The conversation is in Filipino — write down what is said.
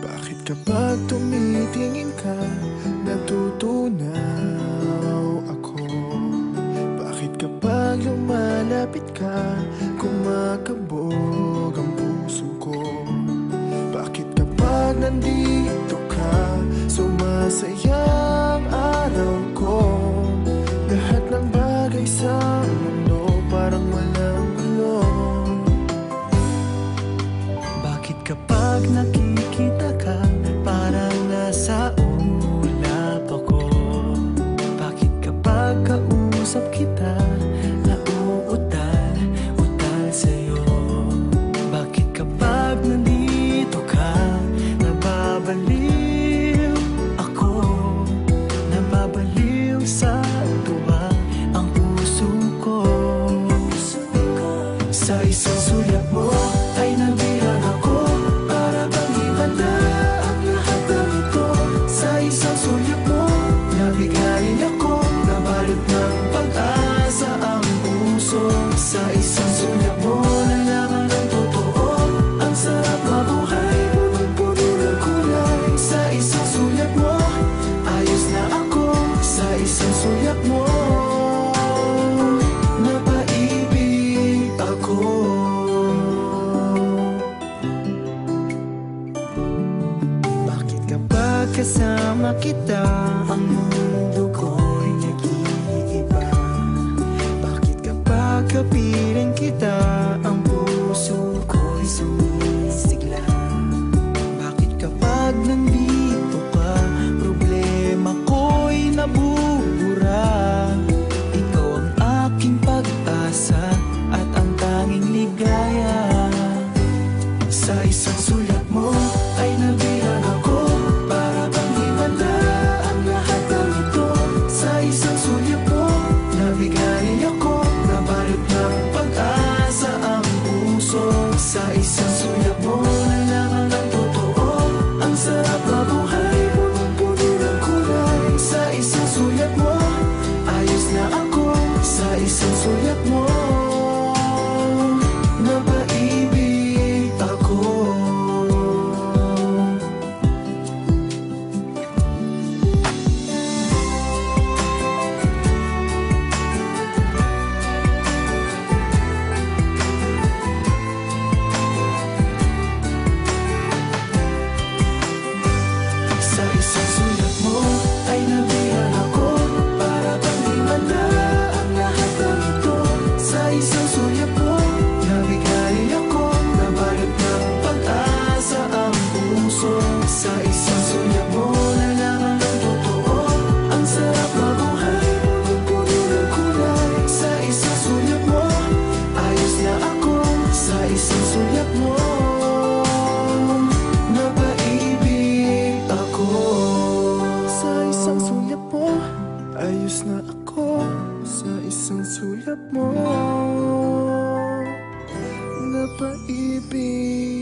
Bakit kapag tumitingin ka, natutunaw ako? Bakit kapag lumalapit ka, kumakabog ang puso ko? Bakit kapag nandito ka, sumasaya ang araw ko? Lahat ng bagay sa mundo parang walang gulo. Bakit kapag nakikita ka, parang nasa ulap ako? Bakit kapag kausap kita, nauutal-utal sa'yo? Bakit kapag nandito ka, nababaliw ako? Nababaliw sa tuwa ang puso ko. Sa isang sulyap mo ay nabihag ako, para bang himanda ang lahat ng ito. Sa isang sulyap mo, nabigayin ako, nabalot ng pag-asa ang puso. Sa isang sulyap mo, nalaman ng totoo, ang sarap mabuhay, punong-puno ng kulay. Sa isang sulyap mo, ayos na ako. Sa isang sulyap mo, napaibig ako. Bakit kapag kasama kita, ang mundo ko'y nag-iiba? Bakit kapag kapiling kita, ang puso ko'y sumisigla? Bakit kapag nandito ka, problema ko'y nabubura? Ikaw ang aking pag-asa at ang tanging ligaya. Sa isang sulyap mo ay nabihag ako, para bang himanda ang lahat ng ito. Sa isang sulyap mo, nabigayin ako, nabalot ng pag-asa ang puso. Sa isang sulyap mo, nalaman ng totoo, ang sarap mabuhay, punong-puno ng kulay. Sa isang sulyap mo, ayos na ako. Sa isang sulyap mo, napaibig ako. Sa isang sulyap mo ay nabihag ako, para bang himanda ang lahat ng ito. Sa isang sulyap mo, nabigayin ako, nabalot ng pag-asa ang puso. Sa isang sulyap mo, nalaman ng totoo, ang sarap mabuhay, punong-puno ng kulay. Sa isang sulyap mo, ayos na ako. Sa isang sulyap mo, napaibig ako. Sa isang sulyap mo, ayos na ako. Sa isang sulyap mo, napaibig